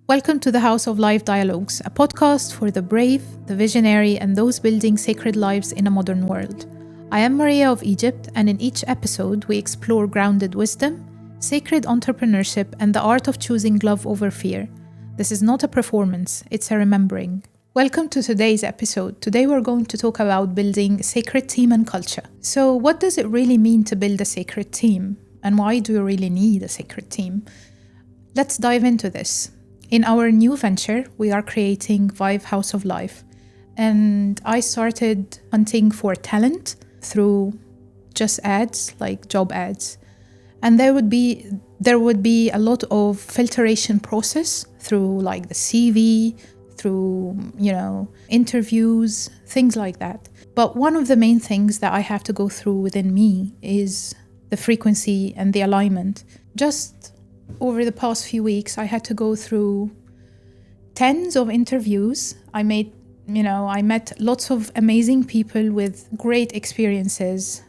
Welcome to the House of Life Dialogues, a podcast for the brave, the visionary, and those building sacred lives in a modern world. I am Maria of Egypt, and in each episode, we explore grounded wisdom, sacred entrepreneurship, and the art of choosing love over fear. This is not a performance, it's a remembering. Welcome to today's episode. Today we're going to talk about building a sacred team and culture. So what does it really mean to build a sacred team? And why do you really need a sacred team? Let's dive into this. In our new venture, we are creating Vive House of Life. And I started hunting for talent through just ads, like job ads. And there would be a lot of filtration process through like the CV, through, interviews, things like that. But one of the main things that I have to go through within me is the frequency and the alignment. Just over the past few weeks, I had to go through tens of interviews. I met lots of amazing people with great experiences,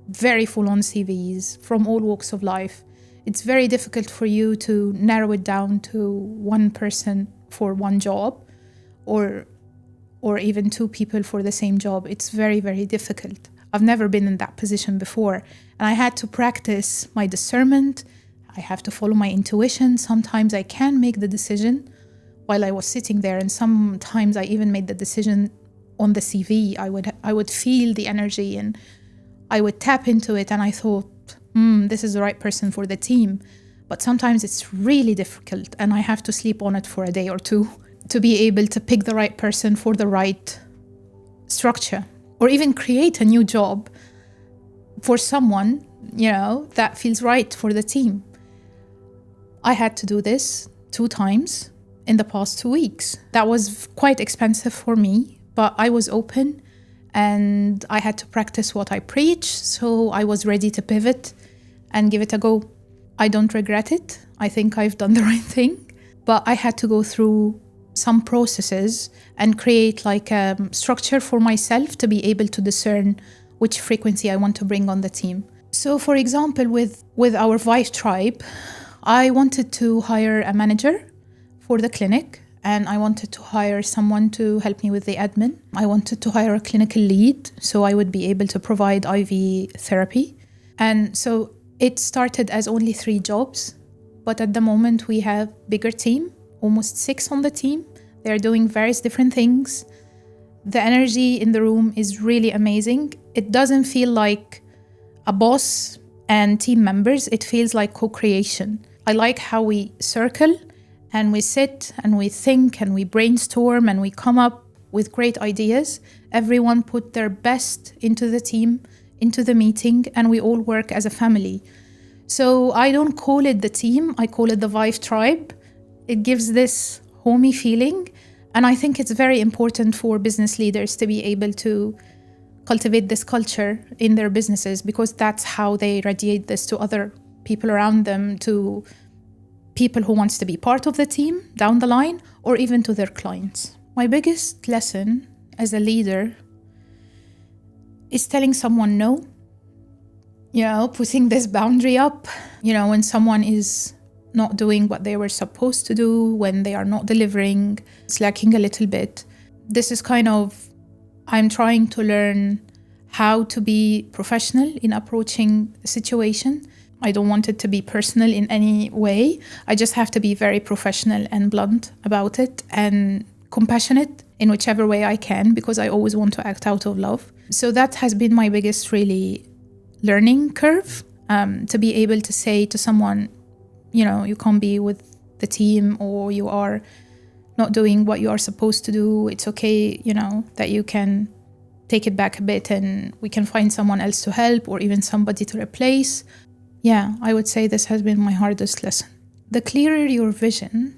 very full-on CVs from all walks of life. It's very difficult for you to narrow it down to one person for one job or even two people for the same job. It's very, very difficult. I've never been in that position before. And I had to practice my discernment. I have to follow my intuition. Sometimes I can make the decision while I was sitting there, and sometimes I even made the decision on the CV. I would feel the energy and I would tap into it, and I thought, this is the right person for the team. But sometimes it's really difficult, and I have to sleep on it for a day or two to be able to pick the right person for the right structure, or even create a new job for someone, that feels right for the team. I had to do this 2 times in the past 2 weeks. That was quite expensive for me, but I was open and I had to practice what I preach, so I was ready to pivot and give it a go. I don't regret it. I think I've done the right thing, but I had to go through some processes and create like a structure for myself to be able to discern which frequency I want to bring on the team. So for example, with our Vive tribe, I wanted to hire a manager for the clinic, and I wanted to hire someone to help me with the admin. I wanted to hire a clinical lead so I would be able to provide IV therapy. And so it started as only 3 jobs, but at the moment we have bigger team, almost 6 on the team. They're doing various different things. The energy in the room is really amazing. It doesn't feel like a boss and team members. It feels like co-creation. I like how we circle and we sit and we think and we brainstorm and we come up with great ideas. Everyone put their best into the team, into the meeting, and we all work as a family. So I don't call it the team, I call it the Vive tribe. It gives this homey feeling, and I think it's very important for business leaders to be able to cultivate this culture in their businesses, because that's how they radiate this to other people around them, to people who wants to be part of the team down the line, or even to their clients. My biggest lesson as a leader is telling someone no, putting this boundary up, when someone is not doing what they were supposed to do, when they are not delivering, slacking a little bit. This is I'm trying to learn how to be professional in approaching a situation. I don't want it to be personal in any way. I just have to be very professional and blunt about it and compassionate in whichever way I can, because I always want to act out of love. So that has been my biggest really learning curve, to be able to say to someone, you can't be with the team, or you are not doing what you are supposed to do. It's okay, that you can take it back a bit and we can find someone else to help, or even somebody to replace. Yeah, I would say this has been my hardest lesson. The clearer your vision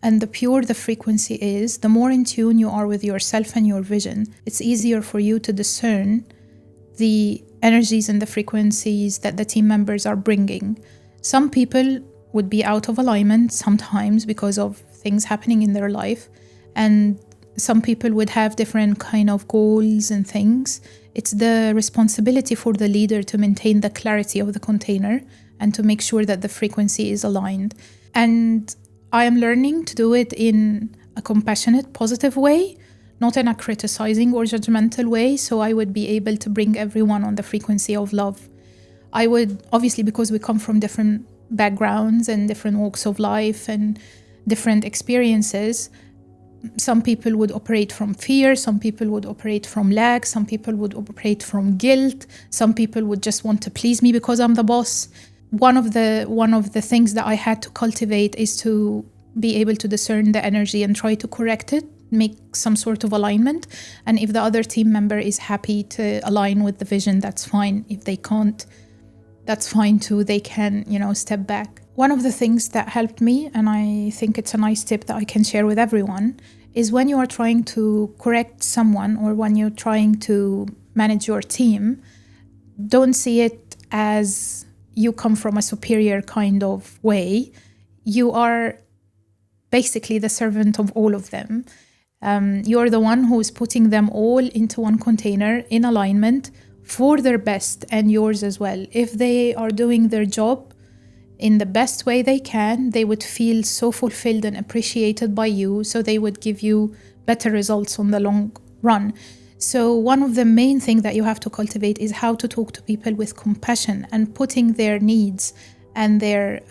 and the purer the frequency is, the more in tune you are with yourself and your vision. It's easier for you to discern the energies and the frequencies that the team members are bringing. Some people would be out of alignment sometimes because of things happening in their life, and some people would have different kind of goals and things. It's the responsibility for the leader to maintain the clarity of the container and to make sure that the frequency is aligned. And I am learning to do it in a compassionate, positive way, not in a criticizing or judgmental way. So I would be able to bring everyone on the frequency of love. I would, obviously, because we come from different backgrounds and different walks of life and different experiences, some people would operate from fear, some people would operate from lack, some people would operate from guilt, some people would just want to please me because I'm the boss. One of the things that I had to cultivate is to be able to discern the energy and try to correct it, make some sort of alignment. And if the other team member is happy to align with the vision, that's fine. If they can't, that's fine too. They can, step back. One of the things that helped me, and I think it's a nice tip that I can share with everyone, is when you are trying to correct someone or when you're trying to manage your team, don't see it as you come from a superior kind of way. You are basically the servant of all of them. You're the one who is putting them all into one container in alignment for their best and yours as well. If they are doing their job in the best way they can, they would feel so fulfilled and appreciated by you, so they would give you better results on the long run. So one of the main things that you have to cultivate is how to talk to people with compassion and putting their needs and their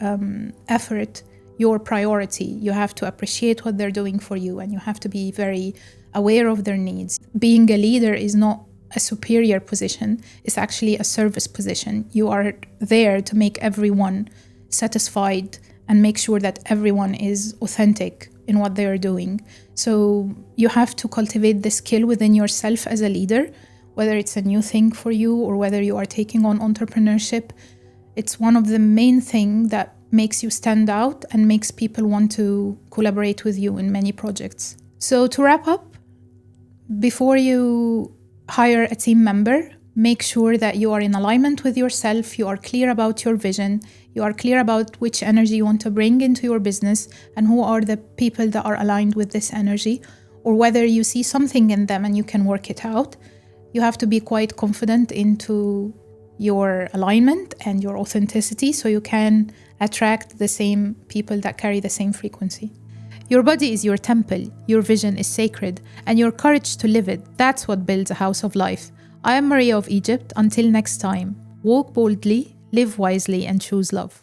effort your priority. You have to appreciate what they're doing for you, and you have to be very aware of their needs. Being a leader is not a superior position, it's actually a service position. You are there to make everyone satisfied and make sure that everyone is authentic in what they are doing. So you have to cultivate the skill within yourself as a leader, whether it's a new thing for you or whether you are taking on entrepreneurship. It's one of the main things that makes you stand out and makes people want to collaborate with you in many projects. So to wrap up, before you hire a team member, make sure that you are in alignment with yourself, you are clear about your vision, you are clear about which energy you want to bring into your business and who are the people that are aligned with this energy, or whether you see something in them and you can work it out. You have to be quite confident into your alignment and your authenticity so you can attract the same people that carry the same frequency. Your body is your temple, your vision is sacred, and your courage to live it, that's what builds a house of life. I am Maria of Egypt. Until next time, walk boldly, live wisely, and choose love.